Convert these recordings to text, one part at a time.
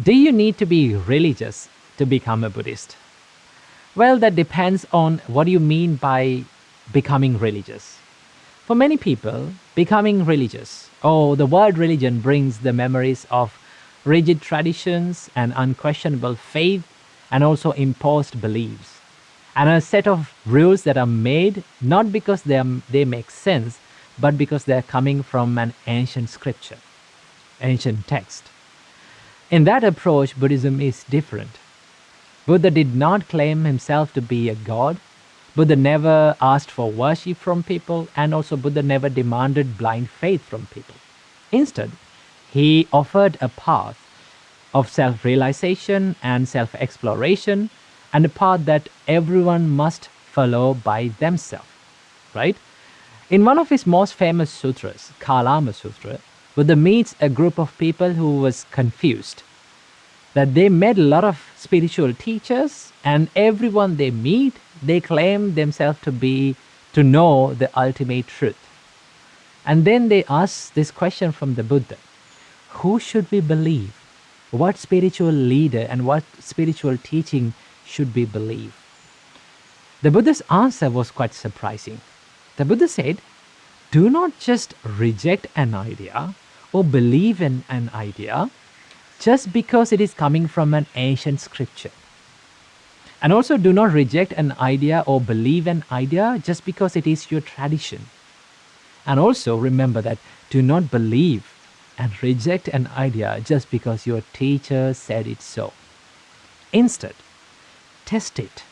Do you need to be religious to become a Buddhist? Well, that depends on what you mean by becoming religious. For many people, becoming religious, or the word religion brings the memories of rigid traditions and unquestionable faith and also imposed beliefs. And a set of rules that are made not because they make sense, but because they are coming from an ancient scripture, ancient text. In that approach, Buddhism is different. Buddha did not claim himself to be a god. Buddha never asked for worship from people, and also Buddha never demanded blind faith from people. Instead, he offered a path of self realization and self exploration, and a path that everyone must follow by themselves, right? In one of his most famous sutras, Kalama Sutra, Buddha meets a group of people who was confused that they met a lot of spiritual teachers, and everyone they meet, they claim themselves to know the ultimate truth. And then they ask this question from the Buddha: who should we believe? What spiritual leader and what spiritual teaching should we believe? The Buddha's answer was quite surprising. The Buddha said, do not just reject an idea or believe in an idea just because it is coming from an ancient scripture. And also do not reject an idea or believe an idea just because it is your tradition. And also remember that do not believe and reject an idea just because your teacher said it so. Instead, test it,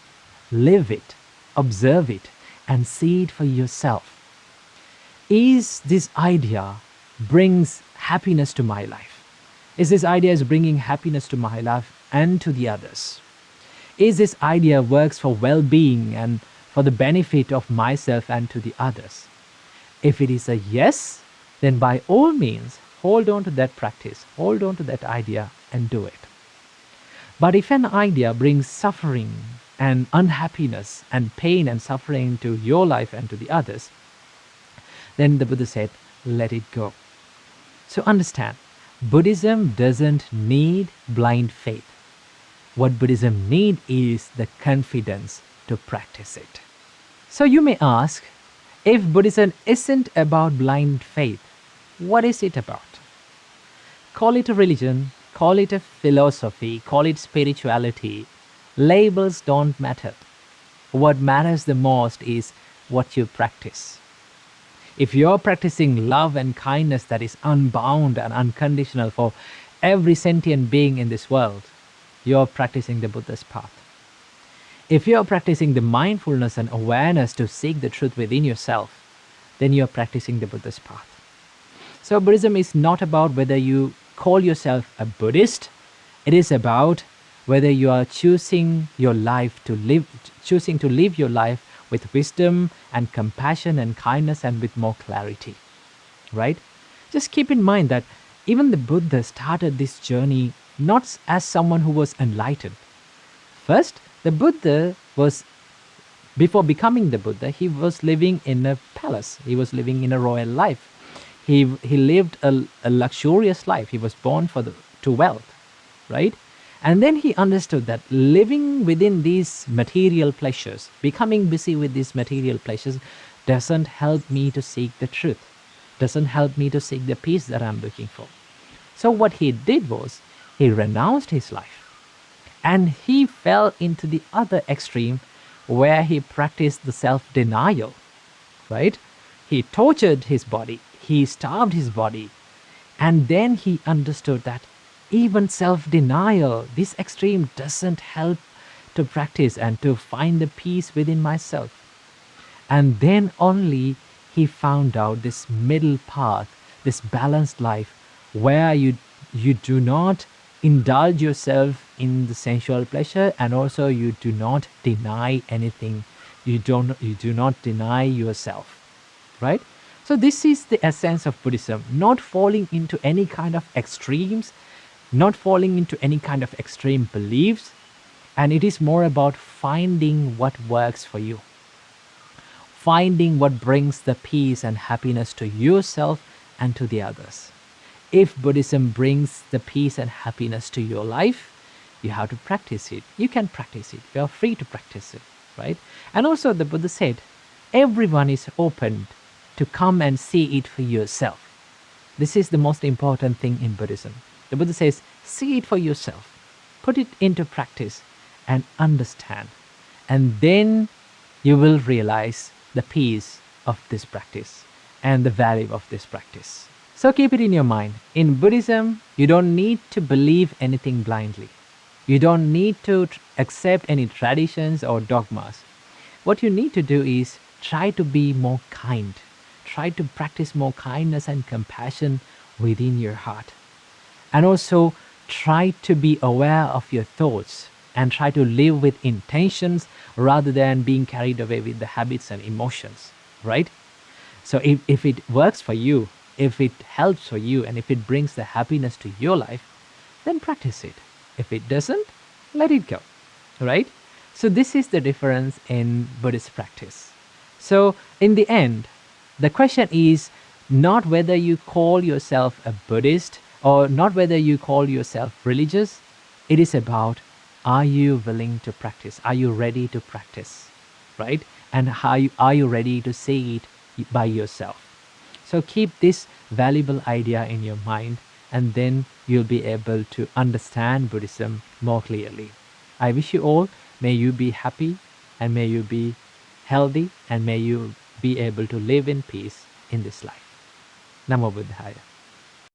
live it, observe it, and see it for yourself. Is this idea brings happiness to my life? Is this idea is bringing happiness to my life and to the others? Is this idea works for well-being and for the benefit of myself and to the others? If it is a yes, then by all means, hold on to that practice, hold on to that idea and do it. But if an idea brings suffering and unhappiness and pain and suffering to your life and to the others, then the Buddha said, let it go. So understand, Buddhism doesn't need blind faith. What Buddhism needs is the confidence to practice it. So you may ask, if Buddhism isn't about blind faith, what is it about? Call it a religion, call it a philosophy, call it spirituality. Labels don't matter. What matters the most is what you practice. If you're practicing love and kindness that is unbound and unconditional for every sentient being in this world, you're practicing the Buddha's path. If you're practicing the mindfulness and awareness to seek the truth within yourself, then you're practicing the Buddha's path. So Buddhism is not about whether you call yourself a Buddhist. It is about whether you are choosing your life to live, choosing to live your life with wisdom and compassion and kindness and with more clarity, right? Just keep in mind that even the Buddha started this journey not as someone who was enlightened. First, the Buddha was, before becoming the Buddha, he was living in a palace. He was living in a royal life. He lived a luxurious life. He was born to wealth, right? And then he understood that living within these material pleasures, becoming busy with these material pleasures, doesn't help me to seek the truth, doesn't help me to seek the peace that I'm looking for. So what he did was, he renounced his life and he fell into the other extreme where he practiced the self-denial, right? He tortured his body, he starved his body, and then he understood that even self-denial, this extreme, doesn't help to practice and to find the peace within myself. And then only he found out this middle path, this balanced life, where you do not indulge yourself in the sensual pleasure, and also you do not deny anything. You do not deny yourself, right? So this is the essence of Buddhism, not falling into any kind of extremes, not falling into any kind of extreme beliefs, and it is more about finding what works for you, finding what brings the peace and happiness to yourself and to the others. if Buddhism brings the peace and happiness to your life, you have to practice it. You can practice it. You are free to practice it, right? And also the Buddha said, everyone is open to come and see it for yourself. This is the most important thing in Buddhism. The Buddha says, see it for yourself. Put it into practice and understand. And then you will realize the peace of this practice and the value of this practice. So keep it in your mind. In Buddhism, you don't need to believe anything blindly. You don't need to accept any traditions or dogmas. What you need to do is try to be more kind. Try to practice more kindness and compassion within your heart. And also try to be aware of your thoughts and try to live with intentions rather than being carried away with the habits and emotions, right? So if it works for you, if it helps for you, and if it brings the happiness to your life, then practice it. If it doesn't, let it go, right? So this is the difference in Buddhist practice. So in the end, the question is not whether you call yourself a Buddhist or not whether you call yourself religious. It is about, are you willing to practice? Are you ready to practice, right? And are you ready to see it by yourself? So keep this valuable idea in your mind, and then you'll be able to understand Buddhism more clearly. I wish you all, may you be happy and may you be healthy and may you be able to live in peace in this life. Namo Buddhaya.